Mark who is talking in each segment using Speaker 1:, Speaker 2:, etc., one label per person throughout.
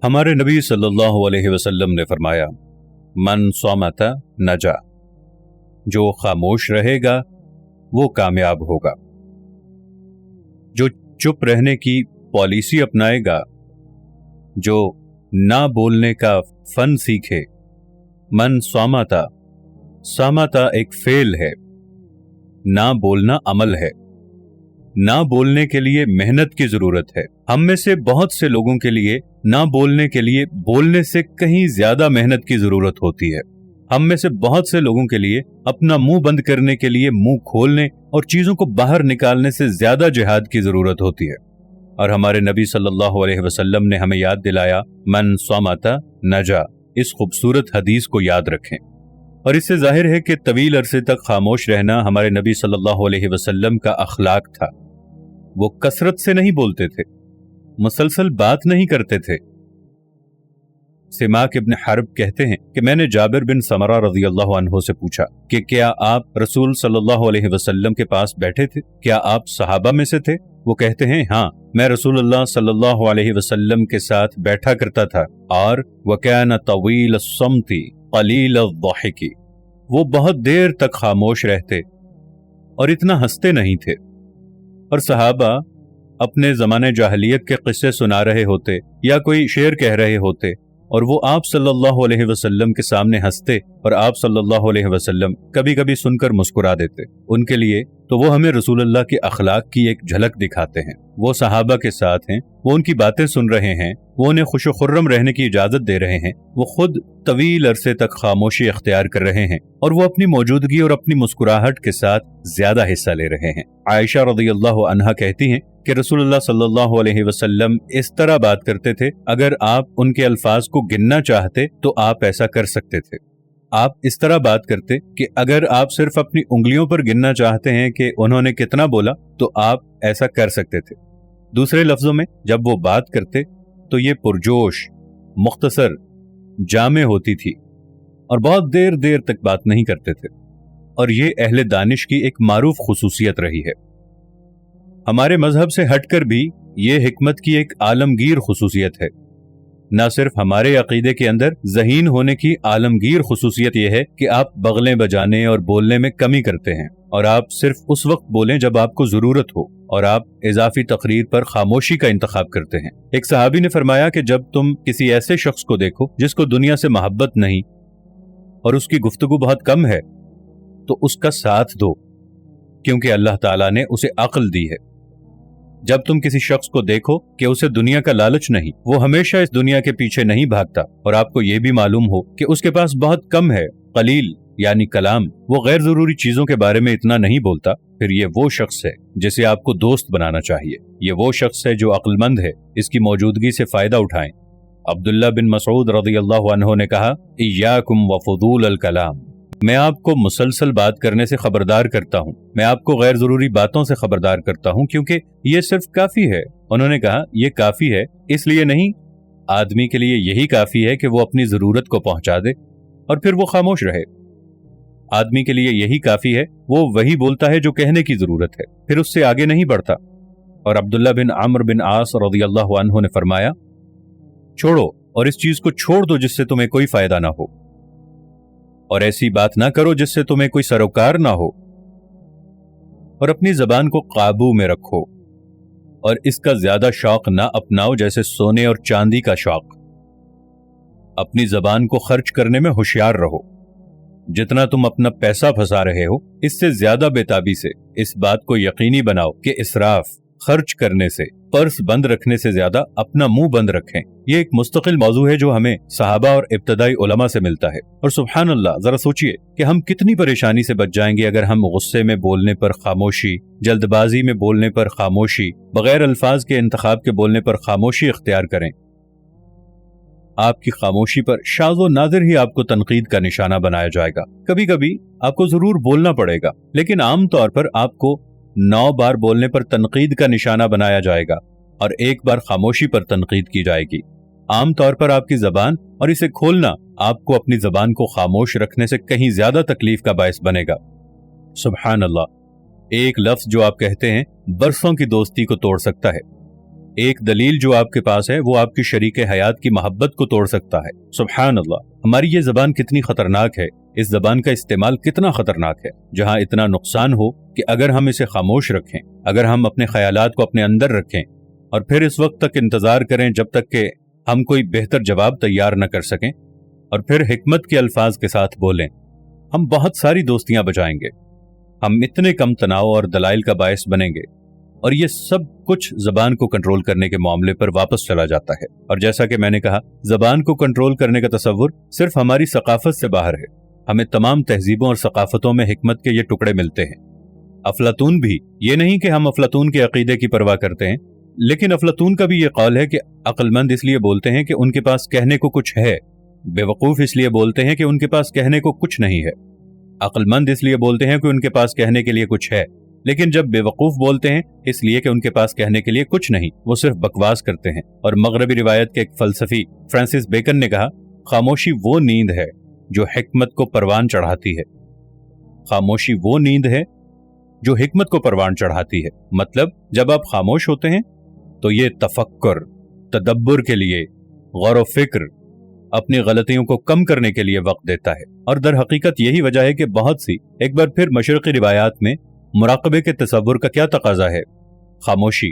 Speaker 1: ہمارے نبی صلی اللہ علیہ وسلم نے فرمایا، من صامت نجا، جو خاموش رہے گا وہ کامیاب ہوگا، جو چپ رہنے کی پالیسی اپنائے گا، جو نہ بولنے کا فن سیکھے۔ من صامتا، صامتا ایک فعل ہے، نہ بولنا عمل ہے۔ نہ بولنے کے لیے محنت کی ضرورت ہے۔ ہم میں سے بہت سے لوگوں کے لیے نہ بولنے کے لیے بولنے سے کہیں زیادہ محنت کی ضرورت ہوتی ہے۔ ہم میں سے بہت سے لوگوں کے لیے اپنا منہ بند کرنے کے لیے منہ کھولنے اور چیزوں کو باہر نکالنے سے زیادہ جہاد کی ضرورت ہوتی ہے، اور ہمارے نبی صلی اللہ علیہ وسلم نے ہمیں یاد دلایا، من صامت نجا۔ اس خوبصورت حدیث کو یاد رکھیں، اور اس سے ظاہر ہے کہ طویل عرصے تک خاموش رہنا ہمارے نبی صلی اللہ علیہ وسلم کا اخلاق تھا۔ وہ کثرت سے نہیں بولتے تھے، مسلسل بات نہیں کرتے تھے۔ سماک ابن حرب کہتے ہیں کہ میں نے جابر بن سمرہ رضی اللہ عنہ سے پوچھا کہ کیا آپ رسول صلی اللہ علیہ وسلم کے پاس بیٹھے تھے؟ کیا آپ صحابہ میں سے تھے؟ وہ کہتے ہیں ہاں، میں رسول اللہ صلی اللہ علیہ وسلم کے ساتھ بیٹھا کرتا تھا، اور وَكَانَ طَوِيلَ الصَّمْتِ قَلِيلَ الضَّحِكِ، وہ بہت دیر تک خاموش رہتے اور اتنا ہنستے نہیں تھے۔ اور صحابہ اپنے زمانے جاہلیت کے قصے سنا رہے ہوتے یا کوئی شعر کہہ رہے ہوتے، اور وہ آپ صلی اللہ علیہ وسلم کے سامنے ہنستے، اور آپ صلی اللہ علیہ وسلم کبھی کبھی سن کر مسکرا دیتے۔ ان کے لیے تو وہ ہمیں رسول اللہ کے اخلاق کی ایک جھلک دکھاتے ہیں۔ وہ صحابہ کے ساتھ ہیں، وہ ان کی باتیں سن رہے ہیں، وہ انہیں خوش و خرم رہنے کی اجازت دے رہے ہیں، وہ خود طویل عرصے تک خاموشی اختیار کر رہے ہیں، اور وہ اپنی موجودگی اور اپنی مسکراہٹ کے ساتھ زیادہ حصہ لے رہے ہیں۔ عائشہ رضی اللہ عنہا کہتی ہیں کہ رسول اللہ صلی اللہ علیہ وسلم اس طرح بات کرتے تھے، اگر آپ ان کے الفاظ کو گننا چاہتے تو آپ ایسا کر سکتے تھے۔ آپ اس طرح بات کرتے کہ اگر آپ صرف اپنی انگلیوں پر گننا چاہتے ہیں کہ انہوں نے کتنا بولا تو آپ ایسا کر سکتے تھے۔ دوسرے لفظوں میں، جب وہ بات کرتے تو یہ پرجوش، مختصر، جامع ہوتی تھی، اور بہت دیر دیر تک بات نہیں کرتے تھے، اور یہ اہل دانش کی ایک معروف خصوصیت رہی ہے۔ ہمارے مذہب سے ہٹ کر بھی یہ حکمت کی ایک عالمگیر خصوصیت ہے۔ نہ صرف ہمارے عقیدے کے اندر ذہین ہونے کی عالمگیر خصوصیت یہ ہے کہ آپ بغلیں بجانے اور بولنے میں کمی کرتے ہیں، اور آپ صرف اس وقت بولیں جب آپ کو ضرورت ہو، اور آپ اضافی تقریر پر خاموشی کا انتخاب کرتے ہیں۔ ایک صحابی نے فرمایا کہ جب تم کسی ایسے شخص کو دیکھو جس کو دنیا سے محبت نہیں اور اس کی گفتگو بہت کم ہے، تو اس کا ساتھ دو، کیونکہ اللہ تعالیٰ نے اسے عقل دی ہے۔ جب تم کسی شخص کو دیکھو کہ اسے دنیا کا لالچ نہیں، وہ ہمیشہ اس دنیا کے پیچھے نہیں بھاگتا، اور آپ کو یہ بھی معلوم ہو کہ اس کے پاس بہت کم ہے، قلیل یعنی کلام، وہ غیر ضروری چیزوں کے بارے میں اتنا نہیں بولتا، پھر یہ وہ شخص ہے جسے آپ کو دوست بنانا چاہیے۔ یہ وہ شخص ہے جو عقل مند ہے، اس کی موجودگی سے فائدہ اٹھائیں۔ عبداللہ بن مسعود رضی اللہ عنہ نے کہا، ایاکم وفضول الکلام، میں آپ کو مسلسل بات کرنے سے خبردار کرتا ہوں، میں آپ کو غیر ضروری باتوں سے خبردار کرتا ہوں، کیونکہ یہ صرف کافی ہے۔ انہوں نے کہا، یہ کافی ہے اس لیے نہیں، آدمی کے لیے یہی کافی ہے کہ وہ اپنی ضرورت کو پہنچا دے اور پھر وہ خاموش رہے۔ آدمی کے لیے یہی کافی ہے، وہ وہی بولتا ہے جو کہنے کی ضرورت ہے، پھر اس سے آگے نہیں بڑھتا۔ اور عبداللہ بن عمرو بن عاص رضی اللہ عنہ نے فرمایا، چھوڑو اور اس چیز کو چھوڑ دو جس سے تمہیں کوئی فائدہ نہ ہو، اور ایسی بات نہ کرو جس سے تمہیں کوئی سروکار نہ ہو، اور اپنی زبان کو قابو میں رکھو، اور اس کا زیادہ شوق نہ اپناؤ جیسے سونے اور چاندی کا شوق۔ اپنی زبان کو خرچ کرنے میں ہوشیار رہو، جتنا تم اپنا پیسہ پھنسا رہے ہو اس سے زیادہ بے تابی سے اس بات کو یقینی بناؤ کہ اسراف، خرچ کرنے سے، پرس بند رکھنے سے زیادہ اپنا منہ بند رکھیں۔ یہ ایک مستقل موضوع ہے جو ہمیں صحابہ اور ابتدائی علماء سے ملتا ہے، اور سبحان اللہ، ذرا سوچئے کہ ہم کتنی پریشانی سے بچ جائیں گے اگر ہم غصے میں بولنے پر خاموشی، جلد بازی میں بولنے پر خاموشی، بغیر الفاظ کے انتخاب کے بولنے پر خاموشی اختیار کریں۔ آپ کی خاموشی پر شاذ و نادر ہی آپ کو تنقید کا نشانہ بنایا جائے گا۔ کبھی کبھی آپ کو ضرور بولنا پڑے گا، لیکن عام طور پر آپ کو 9 بار بولنے پر تنقید کا نشانہ بنایا جائے گا اور 1 بار خاموشی پر تنقید کی جائے گی۔ عام طور پر آپ کی زبان اور اسے کھولنا آپ کو اپنی زبان کو خاموش رکھنے سے کہیں زیادہ تکلیف کا باعث بنے گا۔ سبحان اللہ، ایک لفظ جو آپ کہتے ہیں برسوں کی دوستی کو توڑ سکتا ہے۔ एक दलील जो आपके पास है वो आपकी शरीक हयात की मोहब्बत को तोड़ सकता है। सुभान अल्लाह, हमारी ये जबान कितनी खतरनाक है, इस जबान का इस्तेमाल कितना खतरनाक है, जहाँ इतना नुकसान हो कि अगर हम इसे खामोश रखें, अगर हम अपने ख्यालात को अपने अंदर रखें और फिर इस वक्त तक इंतजार करें जब तक कि हम कोई बेहतर जवाब तैयार न कर सकें और फिर हिकमत के अल्फाज के साथ बोलें, हम बहुत सारी दोस्तियां बचाएंगे, हम इतने कम तनाव और दलाइल का बायस बनेंगे। और ये सब कुछ जबान को कंट्रोल करने के मामले पर वापस चला जाता है। और जैसा कि मैंने कहा, जबान को कंट्रोल करने का तसव्वुर सिर्फ हमारी सकाफत से बाहर है। हमें तमाम तहजीबों और सकाफतों में हिकमत के ये टुकड़े मिलते हैं। अफलातून भी, ये नहीं कि हम अफलातून के अकीदे की परवाह करते हैं, लेकिन अफलातून का भी ये कौल है कि अक्लमंद इसलिए बोलते हैं कि उनके पास कहने को कुछ है, बेवकूफ इसलिए बोलते हैं कि उनके पास कहने को कुछ नहीं है। अक्लमंद इसलिए बोलते हैं कि उनके पास कहने के लिए कुछ है, लेकिन जब बेवकूफ बोलते हैं इसलिए कि उनके पास कहने के लिए कुछ नहीं, वो सिर्फ बकवास करते हैं। और मगरबी रिवायत के एक फलसफी फ्रांसिस बेकन ने कहा, खामोशी वो नींद है जो हिकमत को परवान चढ़ाती है। खामोशी वो नींद है जो हिकमत को परवान चढ़ाती है। मतलब जब आप खामोश होते हैं तो ये तफक्कुर, तदब्बुर के लिए, गौर व फिक्र, अपनी गलतियों को कम करने के लिए वक्त देता है। और दर हकीकत यही वजह है कि बहुत सी, एक बार फिर मशरक़ी रिवायात में मुराकबे के तसव्वुर का क्या तकाजा है, खामोशी।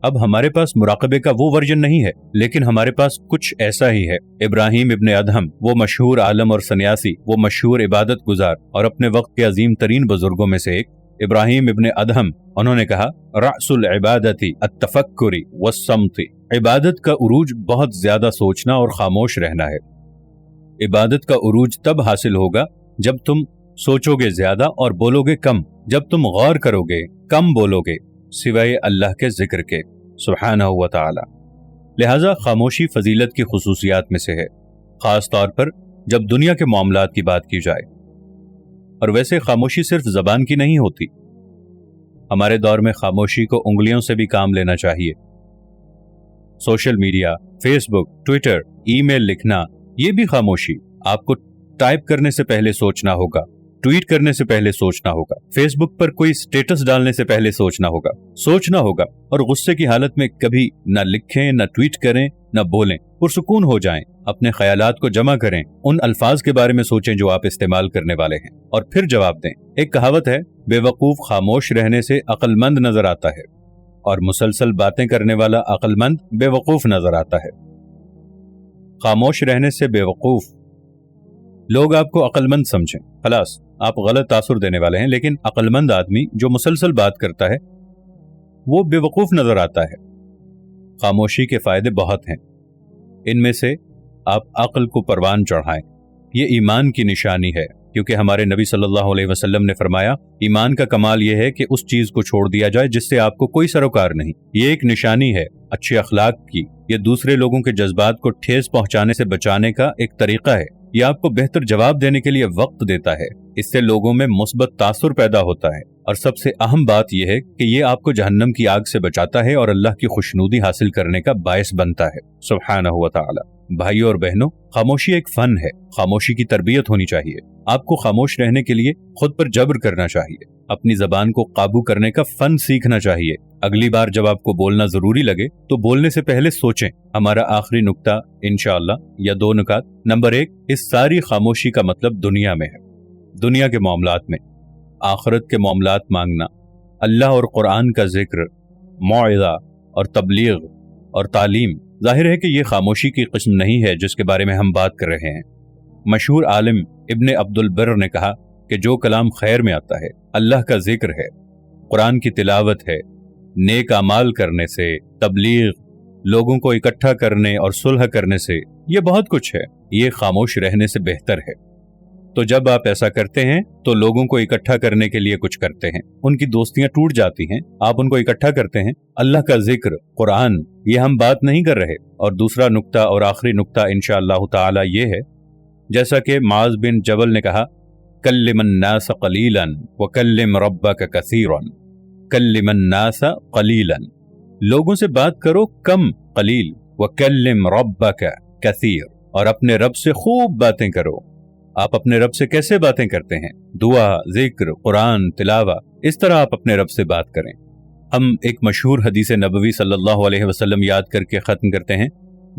Speaker 1: अब हमारे पास मुराकबे का वो वर्जन नहीं है, लेकिन हमारे पास कुछ ऐसा ही है। इब्राहिम इब्ने अदहम, वो मशहूर आलम और सन्यासी, वो मशहूर इबादत गुजार और अपने वक्त के अजीम तरीन बुजुर्गों में से एक इब्राहिम इब्ने अदहम, उन्होंने कहा, रअसुल इबादती अत्तफक्कुरी वस्समती। इबादत का उरूज बहुत ज्यादा सोचना और खामोश रहना है। इबादत का उरूज तब हासिल होगा जब तुम सोचोगे ज्यादा और बोलोगे कम, जब तुम गौर करोगे, कम बोलोगे, सिवाय अल्लाह के जिक्र के सुब्हानहू व तआला। लिहाजा खामोशी फजीलत की खुसूसियात में से है, खास तौर पर जब दुनिया के मामलात की बात की जाए। और वैसे खामोशी सिर्फ जबान की नहीं होती। हमारे दौर में खामोशी को उंगलियों से भी काम लेना चाहिए। Social media, Facebook, Twitter, email लिखना, ये भी खामोशी। आपको टाइप करने से पहले सोचना होगा, ट्वीट करने से पहले सोचना होगा, फेसबुक पर कोई स्टेटस डालने से पहले सोचना होगा और गुस्से की हालत में कभी न लिखें, न ट्वीट करें, न बोलें। पुरसुकून हो जाएं, अपने ख्यालात को जमा करें, उन अल्फाज के बारे में सोचें जो आप इस्तेमाल करने वाले हैं और फिर जवाब दें। एक कहावत है, बेवकूफ खामोश रहने से अक्लमंद नजर आता है और मुसलसल बातें करने वाला अक्लमंद बेवकूफ नजर आता है। खामोश रहने से बेवकूफ लोग आपको अक्लमंद समझें, खलास आप गलत तासुर देने वाले हैं, लेकिन अक्लमंद आदमी जो मुसलसल बात करता है वो बेवकूफ नजर आता है। खामोशी के फायदे बहुत हैं, इनमें से आप अक्ल को परवान चढ़ाएं। ये ईमान की निशानी है, क्योंकि हमारे नबी सल्लल्लाहु अलैहि वसल्लम ने फरमाया, ईमान का कमाल यह है कि उस चीज को छोड़ दिया जाए जिससे आपको कोई सरोकार नहीं। ये एक निशानी है अच्छे अखलाक की। ये दूसरे लोगों के जज्बात को ठेस पहुंचाने से बचाने का एक तरीका है। ये आपको बेहतर जवाब देने के लिए वक्त देता है। इससे लोगों में मुस्बत तासुर पैदा होता है। और सबसे अहम बात यह है कि ये आपको जहन्नम की आग से बचाता है और अल्लाह की खुशनुदी हासिल करने का बायस बनता है। सुब्हानहू व तआला। भाइयों और बहनों, खामोशी एक फन है। खामोशी की तरबियत होनी चाहिए। आपको खामोश रहने के लिए खुद पर जब्र करना चाहिए। अपनी जबान को काबू करने का फन सीखना चाहिए। अगली बार जब आपको बोलना जरूरी लगे तो बोलने से पहले सोचें। हमारा आखिरी नुक्ता इंशाअल्लाह, या 2 नुकात। नंबर 1, इस सारी खामोशी का मतलब दुनिया में है, दुनिया के मामलात में। आखिरत के मामलात मांगना, अल्लाह और कुरान का जिक्र, मौइज़ा और तबलीग और तालीम। जाहिर है कि ये खामोशी की किस्म नहीं है जिसके बारे में हम बात कर रहे हैं। मशहूर आलिम इब्ने अब्दुल बर ने कहा कि जो कलाम खैर में आता है, अल्लाह का जिक्र है, कुरान की तिलावत है, नेक अमाल करने से, तबलीग, लोगों को इकट्ठा करने और सुलह करने से, ये बहुत कुछ है। ये खामोश रहने से बेहतर है। तो जब आप ऐसा करते हैं तो लोगों को इकट्ठा करने के लिए कुछ करते हैं, उनकी दोस्तियां टूट जाती हैं, आप उनको इकट्ठा करते हैं। अल्लाह का जिक्र, कुरान, ये हम बात नहीं कर रहे। और दूसरा नुक्ता और आखिरी नुक्ता इंशाअल्लाह ताला ये है, जैसा कि मुआज़ बिन जबल ने कहा, कल्लिमन नास कलीलन व कल्लिम रब्बक कसीरन। कल्लिमन नास कलीलन, लोगों से बात करो कम, कलील, व कल्लिम रब्बक कसीर, और अपने रब से खूब बातें करो। आप अपने रब से कैसे बातें करते हैं? दुआ, जिक्र, कुरान, तिलावा, इस तरह आप अपने रब से बात करें। हम एक मशहूर हदीस नबवी सल्लल्लाहु अलैहि वसल्लम याद करके ख़त्म करते हैं।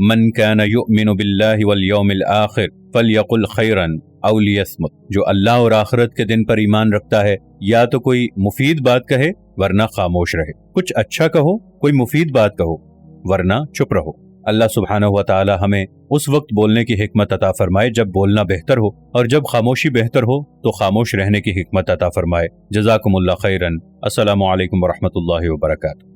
Speaker 1: मन कान युमिनु बिल्लाहि वल यौमिल आखिर फलयकुल खैरन औ लियस्मुत। जो अल्लाह और आखिरत के दिन पर ईमान रखता है या तो कोई मुफीद बात कहे वरना खामोश रहे। कुछ अच्छा कहो, कोई मुफीद बात कहो, वरना चुप रहो। अल्लाह सुब्हानहु व तआला हमें उस वक्त बोलने की हिकमत अता फरमाए जब बोलना बेहतर हो, और जब खामोशी बेहतर हो तो खामोश रहने की हिकमत अता फरमाए। जज़ाकुमुल्लाह खैरन। अस्सलामु अलैकुम व रहमतुल्लाहि व बरकातुहू।